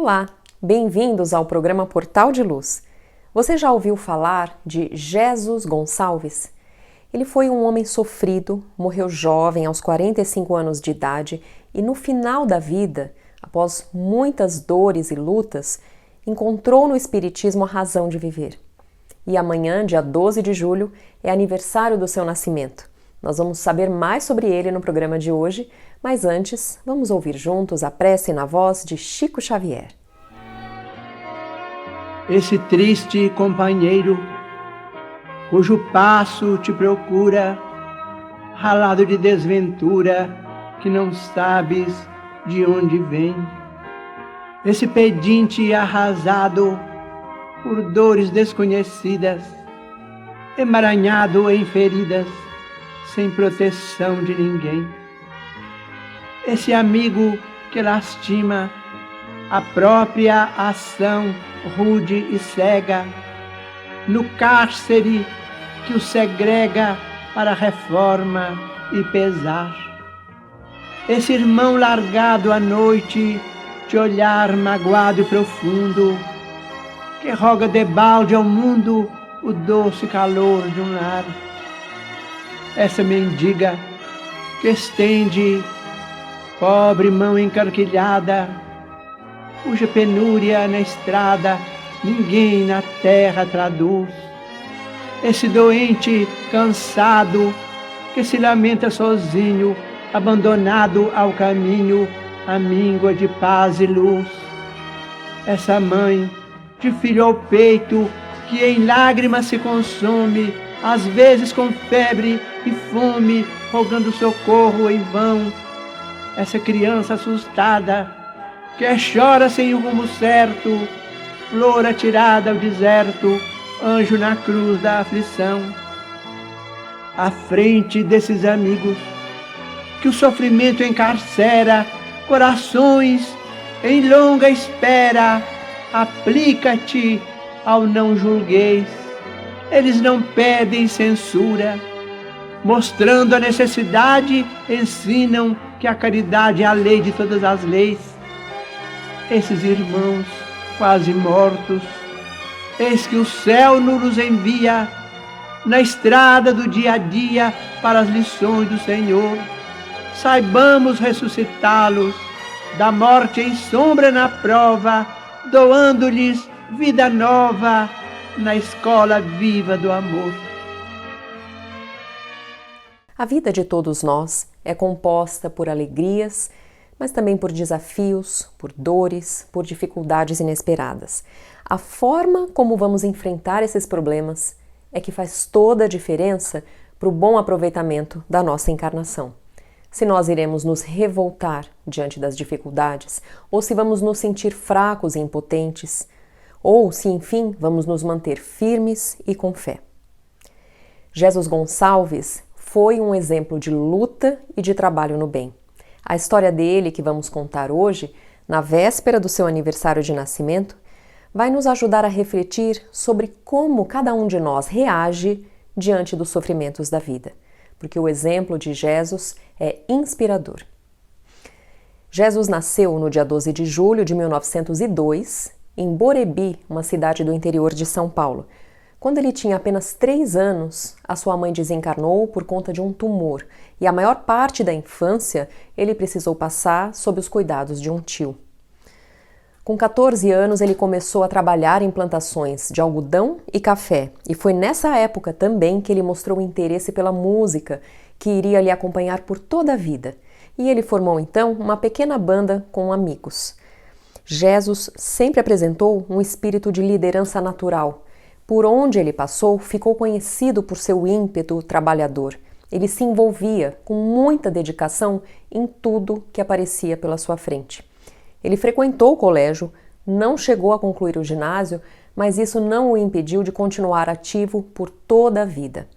Olá, bem-vindos ao programa Portal de Luz. Você já ouviu falar de Jesus Gonçalves? Ele foi um homem sofrido, morreu jovem aos 45 anos de idade e no final da vida, após muitas dores e lutas, encontrou no Espiritismo a razão de viver. E amanhã, dia 12 de julho, é aniversário do seu nascimento. Nós vamos saber mais sobre ele no programa de hoje, mas antes, vamos ouvir juntos a prece na voz de Chico Xavier. Esse triste companheiro, cujo passo te procura, ralado de desventura, que não sabes de onde vem. Esse pedinte arrasado por dores desconhecidas, emaranhado em feridas, sem proteção de ninguém. Esse amigo que lastima a própria ação rude e cega, no cárcere que o segrega para reforma e pesar. Esse irmão largado à noite, de olhar magoado e profundo, que roga debalde ao mundo o doce calor de um lar. Essa mendiga que estende pobre mão encarquilhada, cuja penúria na estrada ninguém na terra traduz. Esse doente cansado que se lamenta sozinho, abandonado ao caminho, à míngua de paz e luz. Essa mãe de filho ao peito que em lágrimas se consome, às vezes com febre e fome, rogando socorro em vão. Essa criança assustada que chora sem o rumo certo, flor atirada ao deserto, anjo na cruz da aflição. À frente desses amigos que o sofrimento encarcera, corações em longa espera, aplica-te ao não julgueis. Eles não pedem censura, mostrando a necessidade, ensinam que a caridade é a lei de todas as leis. Esses irmãos quase mortos, eis que o céu nos envia na estrada do dia a dia para as lições do Senhor. Saibamos ressuscitá-los da morte em sombra na prova, doando-lhes vida nova na escola viva do amor. A vida de todos nós é composta por alegrias, mas também por desafios, por dores, por dificuldades inesperadas. A forma como vamos enfrentar esses problemas é que faz toda a diferença para o bom aproveitamento da nossa encarnação. Se nós iremos nos revoltar diante das dificuldades, ou se vamos nos sentir fracos e impotentes, ou se, enfim, vamos nos manter firmes e com fé. Jesus Gonçalves foi um exemplo de luta e de trabalho no bem. A história dele, que vamos contar hoje, na véspera do seu aniversário de nascimento, vai nos ajudar a refletir sobre como cada um de nós reage diante dos sofrimentos da vida, porque o exemplo de Jesus é inspirador. Jesus nasceu no dia 12 de julho de 1902, em Borebi, uma cidade do interior de São Paulo. Quando ele tinha apenas 3 anos, a sua mãe desencarnou por conta de um tumor e a maior parte da infância ele precisou passar sob os cuidados de um tio. Com 14 anos, ele começou a trabalhar em plantações de algodão e café e foi nessa época também que ele mostrou interesse pela música, que iria lhe acompanhar por toda a vida. E ele formou então uma pequena banda com amigos. Jesus sempre apresentou um espírito de liderança natural. Por onde ele passou, ficou conhecido por seu ímpeto trabalhador. Ele se envolvia com muita dedicação em tudo que aparecia pela sua frente. Ele frequentou o colégio, não chegou a concluir o ginásio, mas isso não o impediu de continuar ativo por toda a vida.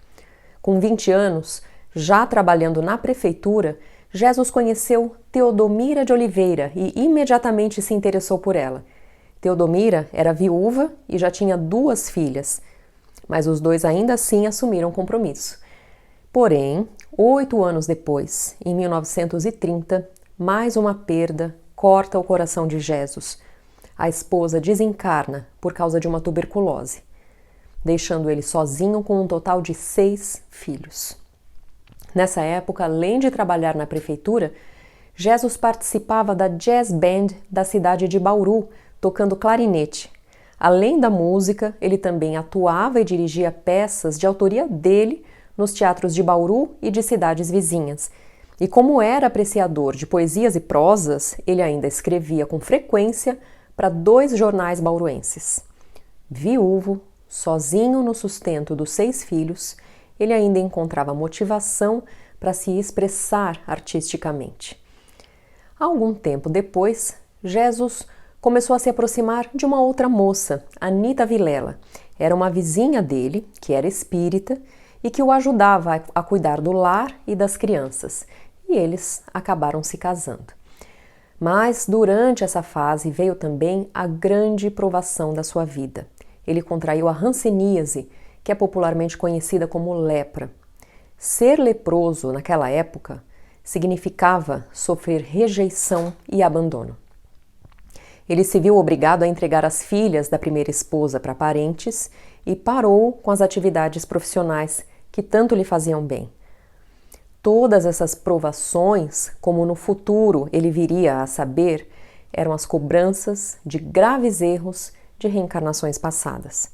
Com 20 anos, já trabalhando na prefeitura, Jesus conheceu Teodomira de Oliveira e imediatamente se interessou por ela. Teodomira era viúva e já tinha 2 filhas, mas os dois ainda assim assumiram compromisso. Porém, 8 anos depois, em 1930, mais uma perda corta o coração de Jesus. a esposa desencarna por causa de uma tuberculose, deixando ele sozinho com um total de 6 filhos. Nessa época, além de trabalhar na prefeitura, Jesus participava da jazz band da cidade de Bauru, tocando clarinete. Além da música, ele também atuava e dirigia peças de autoria dele nos teatros de Bauru e de cidades vizinhas. E como era apreciador de poesias e prosas, ele ainda escrevia com frequência para 2 jornais bauruenses. Viúvo, sozinho no sustento dos 6 filhos, ele ainda encontrava motivação para se expressar artisticamente. Algum tempo depois, Jesus começou a se aproximar de uma outra moça, Anita Vilela. Era uma vizinha dele, que era espírita, e que o ajudava a cuidar do lar e das crianças. E eles acabaram se casando. Mas durante essa fase veio também a grande provação da sua vida. Ele contraiu a hanseníase, que é popularmente conhecida como lepra. Ser leproso naquela época significava sofrer rejeição e abandono. Ele se viu obrigado a entregar as filhas da primeira esposa para parentes e parou com as atividades profissionais que tanto lhe faziam bem. Todas essas provações, como no futuro ele viria a saber, eram as cobranças de graves erros de reencarnações passadas.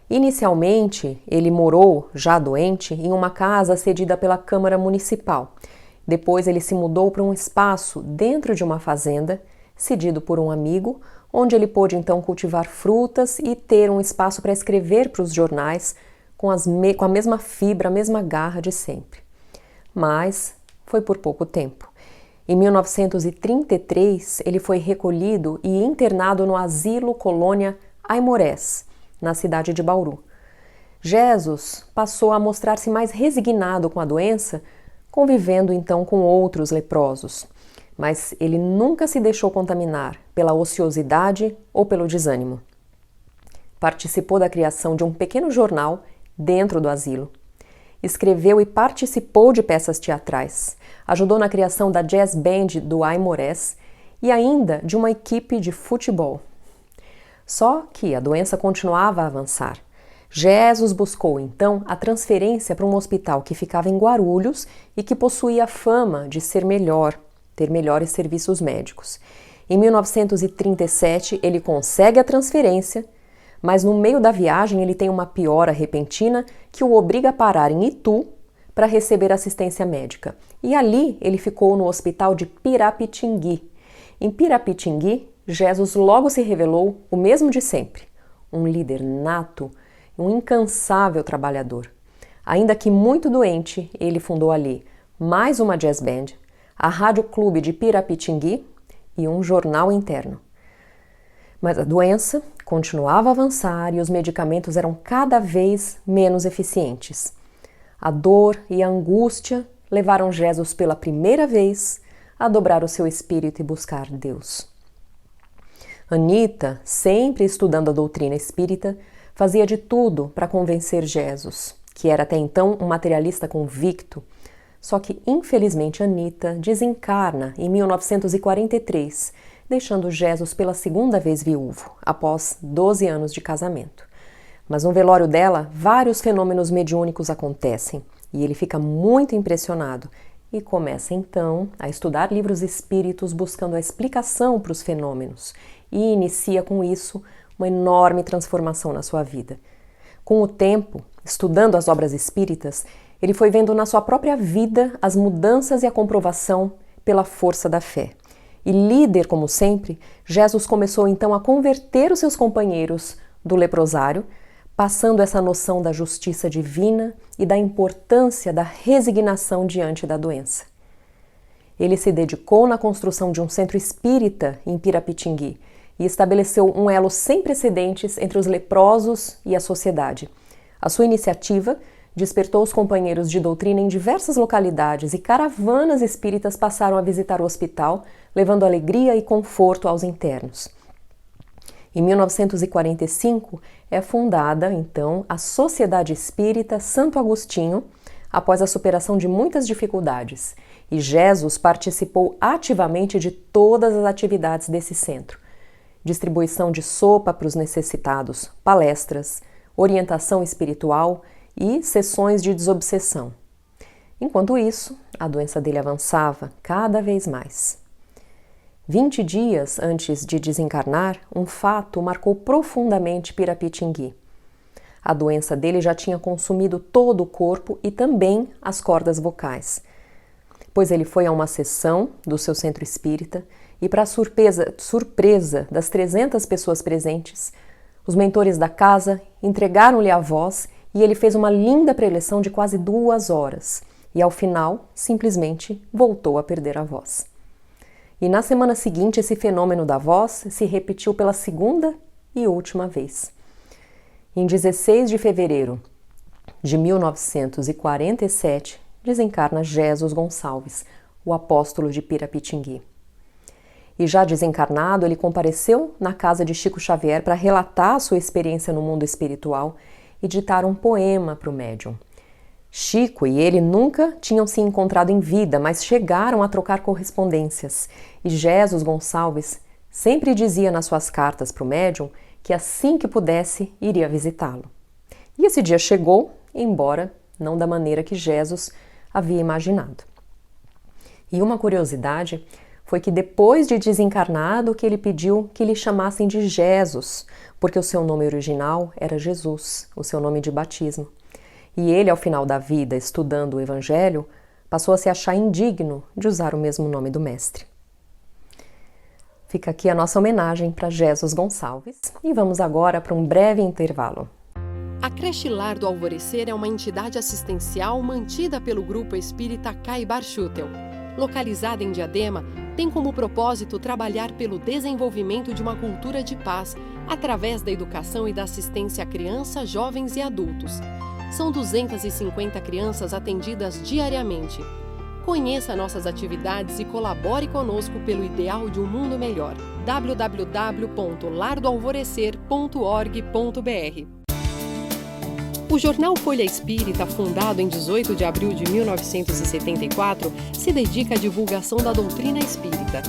Inicialmente, ele morou, já doente, em uma casa cedida pela Câmara Municipal. Depois ele se mudou para um espaço dentro de uma fazenda, cedido por um amigo, onde ele pôde então cultivar frutas e ter um espaço para escrever para os jornais com a mesma fibra, a mesma garra de sempre. Mas foi por pouco tempo. Em 1933, ele foi recolhido e internado no asilo colônia Aimorés, na cidade de Bauru. Jesus passou a mostrar-se mais resignado com a doença, convivendo então com outros leprosos. Mas ele nunca se deixou contaminar pela ociosidade ou pelo desânimo. Participou da criação de um pequeno jornal dentro do asilo. Escreveu e participou de peças teatrais. Ajudou na criação da jazz band do Aimorés e ainda de uma equipe de futebol. Só que a doença continuava a avançar. Jesus buscou então a transferência para um hospital que ficava em Guarulhos e que possuía fama de ser melhor, ter melhores serviços médicos. Em 1937 ele consegue a transferência, mas no meio da viagem ele tem uma piora repentina que o obriga a parar em Itu para receber assistência médica. E ali ele ficou no hospital de Pirapitingui. Em Pirapitingui, Jesus logo se revelou o mesmo de sempre, um líder nato, um incansável trabalhador. Ainda que muito doente, ele fundou ali mais uma jazz band, a Rádio Clube de Pirapitingui e um jornal interno. Mas a doença continuava a avançar e os medicamentos eram cada vez menos eficientes. A dor e a angústia levaram Jesus pela primeira vez a dobrar o seu espírito e buscar Deus. Anita, sempre estudando a doutrina espírita, fazia de tudo para convencer Jesus, que era até então um materialista convicto. Só que, infelizmente, Anita desencarna em 1943, deixando Jesus pela segunda vez viúvo, após 12 anos de casamento. Mas no velório dela, vários fenômenos mediúnicos acontecem e ele fica muito impressionado e começa então a estudar livros espíritos buscando a explicação para os fenômenos e inicia com isso uma enorme transformação na sua vida. Com o tempo, estudando as obras espíritas, ele foi vendo na sua própria vida as mudanças e a comprovação pela força da fé. E líder como sempre, Jesus começou então a converter os seus companheiros do leprosário, passando essa noção da justiça divina e da importância da resignação diante da doença. Ele se dedicou na construção de um centro espírita em Pirapitingui e estabeleceu um elo sem precedentes entre os leprosos e a sociedade. A sua iniciativa despertou os companheiros de doutrina em diversas localidades e caravanas espíritas passaram a visitar o hospital, levando alegria e conforto aos internos. Em 1945, é fundada, então, a Sociedade Espírita Santo Agostinho, após a superação de muitas dificuldades, e Jesus participou ativamente de todas as atividades desse centro. distribuição de sopa para os necessitados, palestras, orientação espiritual e sessões de desobsessão. Enquanto isso, a doença dele avançava cada vez mais. 20 dias antes de desencarnar, um fato marcou profundamente Pirapitingui. A doença dele já tinha consumido todo o corpo e também as cordas vocais, pois ele foi a uma sessão do seu centro espírita e, para surpresa das 300 pessoas presentes, os mentores da casa entregaram-lhe a voz e ele fez uma linda preleção de quase 2 horas e, ao final, simplesmente voltou a perder a voz. E na semana seguinte, esse fenômeno da voz se repetiu pela segunda e última vez. Em 16 de fevereiro de 1947, desencarna Jesus Gonçalves, o apóstolo de Pirapitingui. E já desencarnado, ele compareceu na casa de Chico Xavier para relatar a sua experiência no mundo espiritual e ditar um poema para o médium. Chico e ele nunca tinham se encontrado em vida, mas chegaram a trocar correspondências. E Jesus Gonçalves sempre dizia nas suas cartas para o médium que assim que pudesse, iria visitá-lo. E esse dia chegou, embora não da maneira que Jesus havia imaginado. E uma curiosidade foi que depois de desencarnado que ele pediu que lhe chamassem de Jesus, porque o seu nome original era Jesus, o seu nome de batismo. E ele, ao final da vida, estudando o Evangelho, passou a se achar indigno de usar o mesmo nome do Mestre. Fica aqui a nossa homenagem para Jesus Gonçalves e vamos agora para um breve intervalo. A Creche Lar do Alvorecer é uma entidade assistencial mantida pelo Grupo Espírita Caibar Schutel. Localizada em Diadema, tem como propósito trabalhar pelo desenvolvimento de uma cultura de paz através da educação e da assistência a crianças, jovens e adultos. São 250 crianças atendidas diariamente. Conheça nossas atividades e colabore conosco pelo ideal de um mundo melhor. www.lardoalvorecer.org.br. O jornal Folha Espírita, fundado em 18 de abril de 1974, se dedica à divulgação da doutrina espírita.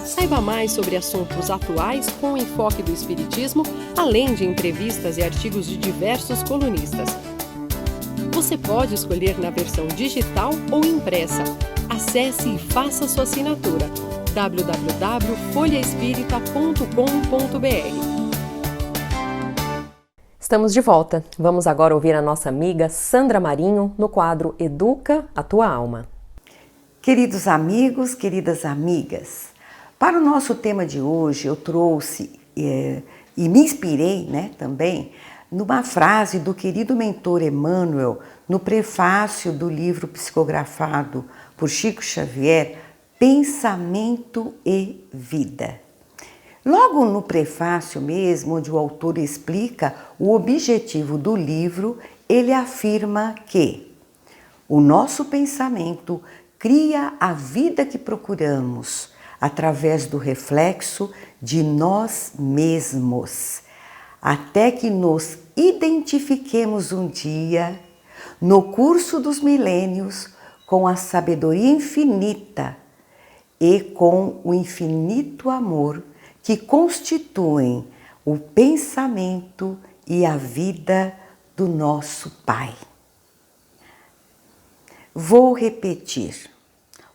Saiba mais sobre assuntos atuais com o enfoque do espiritismo, além de entrevistas e artigos de diversos colunistas. Você pode escolher na versão digital ou impressa. Acesse e faça sua assinatura. www.folhaespírita.com.br. Estamos de volta. Vamos agora ouvir a nossa amiga Sandra Marinho no quadro Educa a Tua Alma. Queridos amigos, queridas amigas, para o nosso tema de hoje eu trouxe e me inspirei também numa frase do querido mentor Emmanuel, no prefácio do livro psicografado por Chico Xavier, Pensamento e Vida. Logo no prefácio mesmo, onde o autor explica o objetivo do livro, ele afirma que o nosso pensamento cria a vida que procuramos através do reflexo de nós mesmos, até que nos identifiquemos um dia, no curso dos milênios, com a sabedoria infinita e com o infinito amor que constituem o pensamento e a vida do nosso Pai. Vou repetir.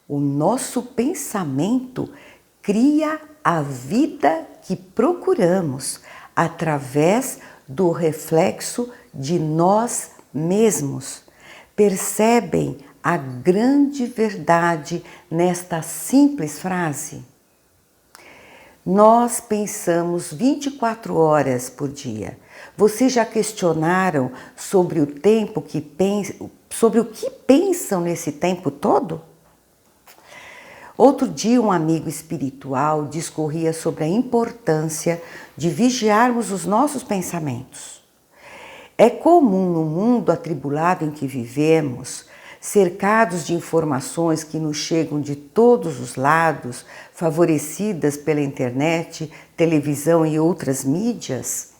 O nosso pensamento cria a vida que procuramos através do reflexo de nós mesmos. Percebem a grande verdade nesta simples frase? Nós pensamos 24 horas por dia. Vocês já questionaram sobre o tempo sobre o que pensam nesse tempo todo? Outro dia, um amigo espiritual discorria sobre a importância de vigiarmos os nossos pensamentos. É comum no mundo atribulado em que vivemos, cercados de informações que nos chegam de todos os lados, favorecidas pela internet, televisão e outras mídias,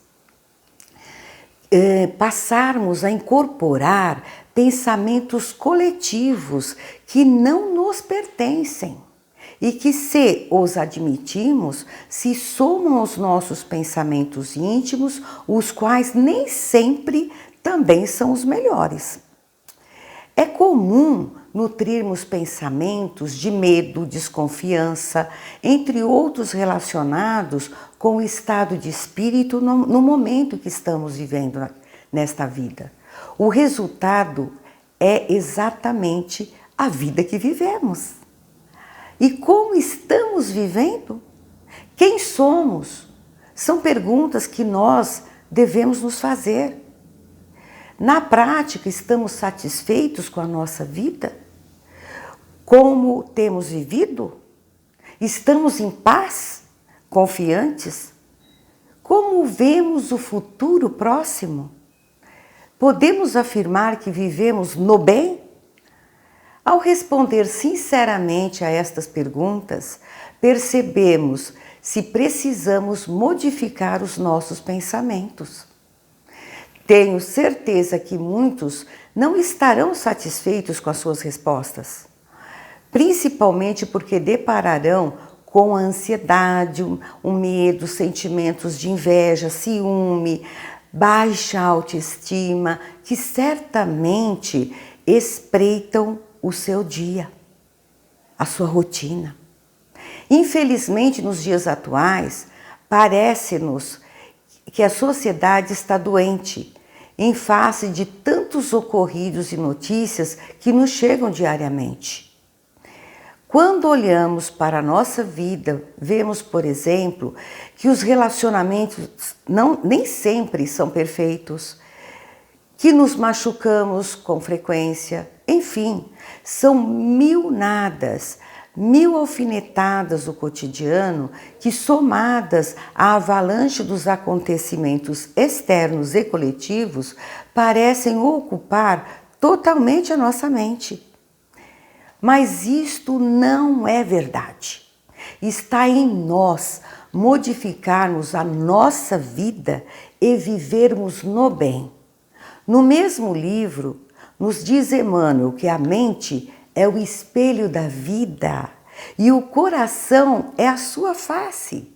passarmos a incorporar pensamentos coletivos que não nos pertencem, e que, se os admitimos, se somam aos nossos pensamentos íntimos, os quais nem sempre também são os melhores. É comum nutrirmos pensamentos de medo, desconfiança, entre outros relacionados com o estado de espírito no momento que estamos vivendo nesta vida. O resultado é exatamente a vida que vivemos. E como estamos vivendo? Quem somos? São perguntas que nós devemos nos fazer. Na prática, estamos satisfeitos com a nossa vida? Como temos vivido? Estamos em paz? Confiantes? Como vemos o futuro próximo? Podemos afirmar que vivemos no bem? Ao responder sinceramente a estas perguntas, percebemos se precisamos modificar os nossos pensamentos. Tenho certeza que muitos não estarão satisfeitos com as suas respostas, principalmente porque depararão com a ansiedade, o medo, sentimentos de inveja, ciúme, baixa autoestima, que certamente espreitam o seu dia, a sua rotina. Infelizmente, nos dias atuais, parece-nos que a sociedade está doente, em face de tantos ocorridos e notícias que nos chegam diariamente. Quando olhamos para a nossa vida, vemos, por exemplo, que os relacionamentos nem sempre são perfeitos, que nos machucamos com frequência, enfim, são mil nadas, mil alfinetadas do cotidiano que, somadas à avalanche dos acontecimentos externos e coletivos, parecem ocupar totalmente a nossa mente. Mas isto não é verdade. Está em nós modificarmos a nossa vida e vivermos no bem. No mesmo livro, nos diz Emmanuel que a mente é o espelho da vida e o coração é a sua face.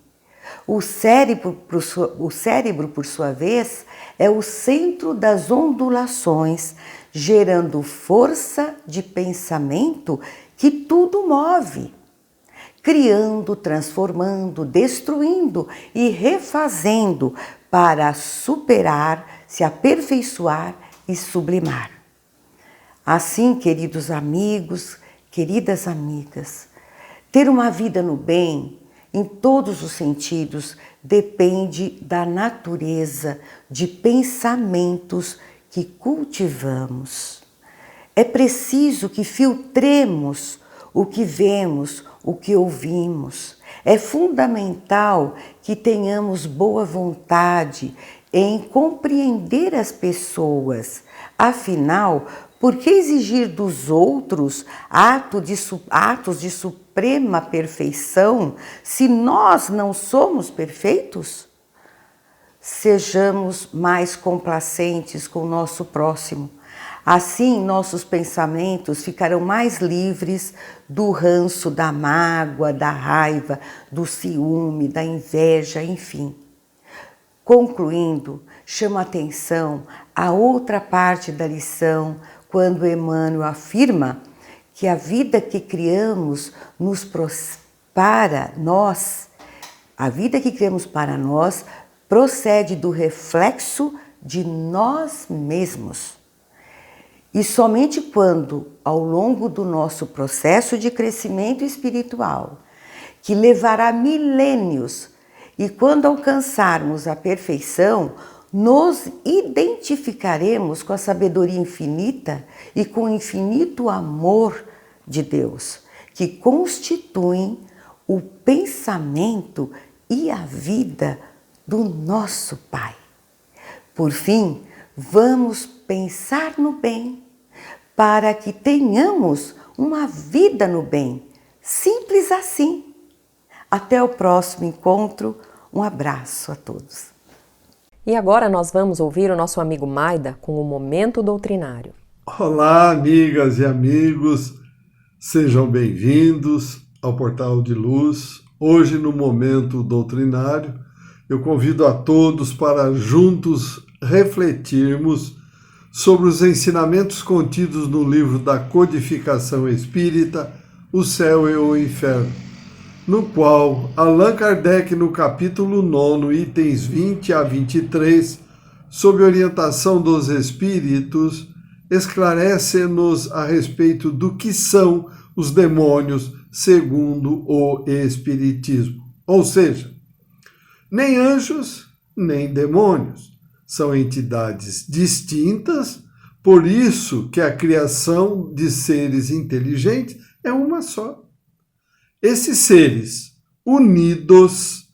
O cérebro, por sua vez, é o centro das ondulações, gerando força de pensamento que tudo move, criando, transformando, destruindo e refazendo para superar, se aperfeiçoar e sublimar. Assim, queridos amigos, queridas amigas, ter uma vida no bem, em todos os sentidos, depende da natureza de pensamentos que cultivamos. É preciso que filtremos o que vemos, o que ouvimos. É fundamental que tenhamos boa vontade em compreender as pessoas. Afinal, por que exigir dos outros atos de suprema perfeição se nós não somos perfeitos? Sejamos mais complacentes com o nosso próximo. Assim, nossos pensamentos ficarão mais livres do ranço, da mágoa, da raiva, do ciúme, da inveja, enfim. Concluindo, chamo a atenção a outra parte da lição, quando Emmanuel afirma que a vida que criamos para nós, a vida que criamos para nós procede do reflexo de nós mesmos. E somente quando, ao longo do nosso processo de crescimento espiritual, que levará milênios, e quando alcançarmos a perfeição, nos identificaremos com a sabedoria infinita e com o infinito amor de Deus, que constituem o pensamento e a vida do nosso Pai. Por fim, vamos pensar no bem, para que tenhamos uma vida no bem. Simples assim. Até o próximo encontro. Um abraço a todos. E agora nós vamos ouvir o nosso amigo Maida com o Momento Doutrinário. Olá, amigas e amigos, sejam bem-vindos ao Portal de Luz. Hoje, no momento doutrinário, eu convido a todos para juntos refletirmos sobre os ensinamentos contidos no livro da Codificação Espírita, O Céu e o Inferno, no qual Allan Kardec, no capítulo 9, itens 20 a 23, sob orientação dos Espíritos, esclarece-nos a respeito do que são os demônios segundo o Espiritismo. Ou seja, nem anjos, nem demônios. São entidades distintas, por isso que a criação de seres inteligentes é uma só. Esses seres unidos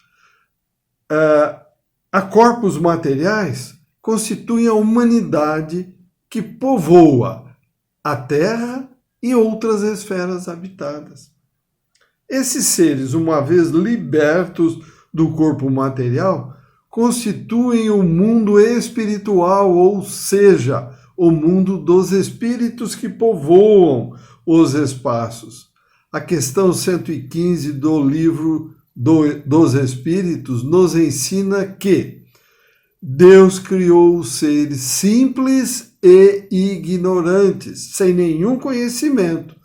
a corpos materiais constituem a humanidade que povoa a Terra e outras esferas habitadas. Esses seres, uma vez libertos do corpo material, constituem o mundo espiritual, ou seja, o mundo dos espíritos que povoam os espaços. A questão 115 do livro dos Espíritos nos ensina que Deus criou os seres simples e ignorantes, sem nenhum conhecimento,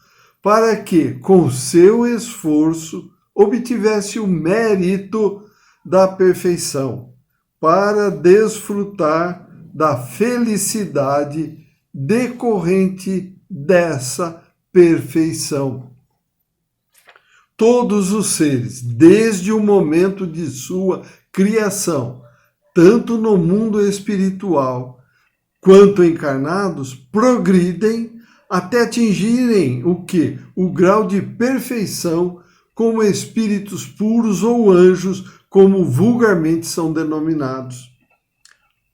para que, com seu esforço, obtivesse o mérito da perfeição, para desfrutar da felicidade decorrente dessa perfeição. Todos os seres, desde o momento de sua criação, tanto no mundo espiritual quanto encarnados, progridem até atingirem o quê? O grau de perfeição como espíritos puros ou anjos, como vulgarmente são denominados.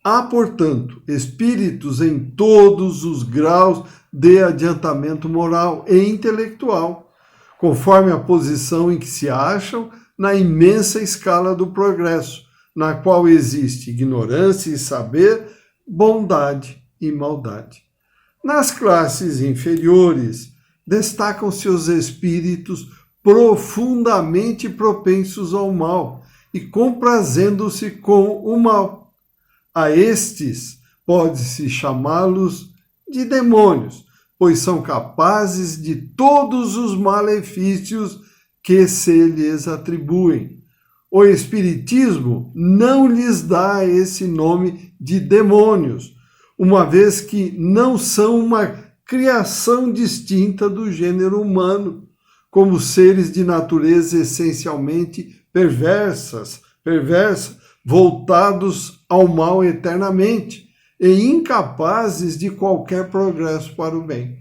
Há, portanto, espíritos em todos os graus de adiantamento moral e intelectual, conforme a posição em que se acham na imensa escala do progresso, na qual existe ignorância e saber, bondade e maldade. Nas classes inferiores, destacam-se os espíritos profundamente propensos ao mal e comprazendo-se com o mal. A estes pode-se chamá-los de demônios, pois são capazes de todos os malefícios que se lhes atribuem. O Espiritismo não lhes dá esse nome de demônios, uma vez que não são uma criação distinta do gênero humano, como seres de natureza essencialmente perversa, voltados ao mal eternamente e incapazes de qualquer progresso para o bem.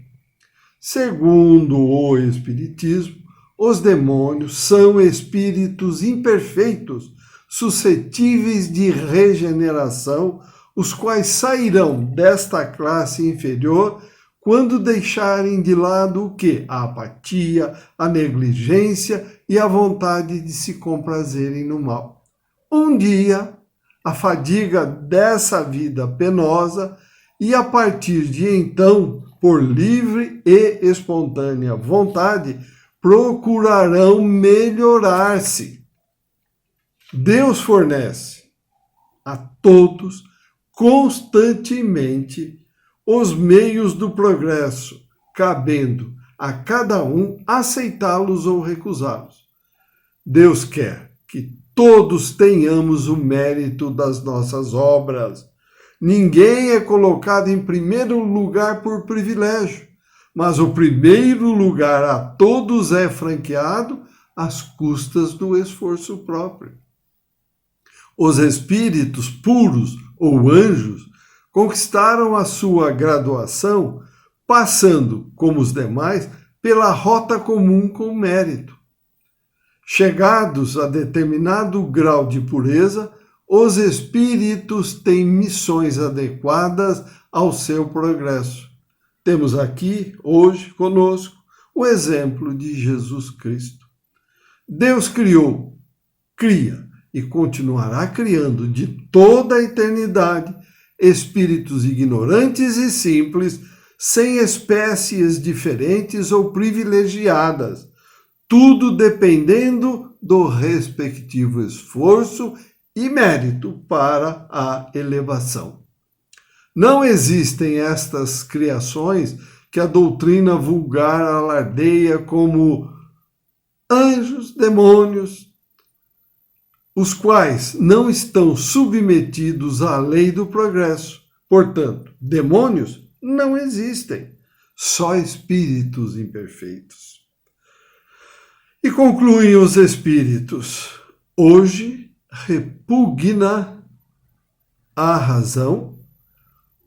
Segundo o Espiritismo, os demônios são espíritos imperfeitos, suscetíveis de regeneração, os quais sairão desta classe inferior quando deixarem de lado o quê? A apatia, a negligência e a vontade de se comprazerem no mal. Um dia, a fadiga dessa vida penosa e a partir de então, por livre e espontânea vontade, procurarão melhorar-se. Deus fornece a todos constantemente os meios do progresso, cabendo a cada um aceitá-los ou recusá-los. Deus quer que todos tenhamos o mérito das nossas obras. Ninguém é colocado em primeiro lugar por privilégio, mas o primeiro lugar a todos é franqueado às custas do esforço próprio. Os espíritos puros ou anjos conquistaram a sua graduação passando, como os demais, pela rota comum com mérito. Chegados a determinado grau de pureza, os espíritos têm missões adequadas ao seu progresso. Temos aqui, hoje, conosco, o exemplo de Jesus Cristo. Deus criou, cria e continuará criando de toda a eternidade espíritos ignorantes e simples, sem espécies diferentes ou privilegiadas, tudo dependendo do respectivo esforço e mérito para a elevação. Não existem estas criações que a doutrina vulgar alardeia como anjos, demônios, os quais não estão submetidos à lei do progresso. Portanto, demônios não existem, só espíritos imperfeitos. E concluem os espíritos: hoje repugna a razão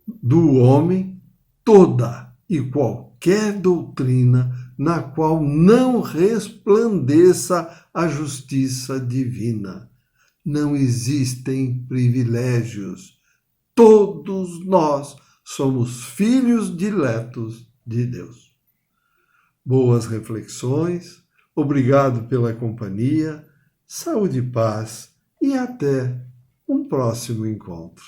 do homem toda e qualquer doutrina na qual não resplandeça a justiça divina. Não existem privilégios. Todos nós somos filhos diletos de Deus. Boas reflexões, obrigado pela companhia, saúde e paz e até um próximo encontro.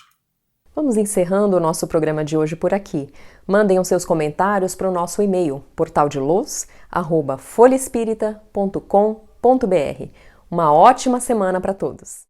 Vamos encerrando o nosso programa de hoje por aqui. Mandem os seus comentários para o nosso e-mail, portaldeluz@folhaespirita.com.br. Uma ótima semana para todos!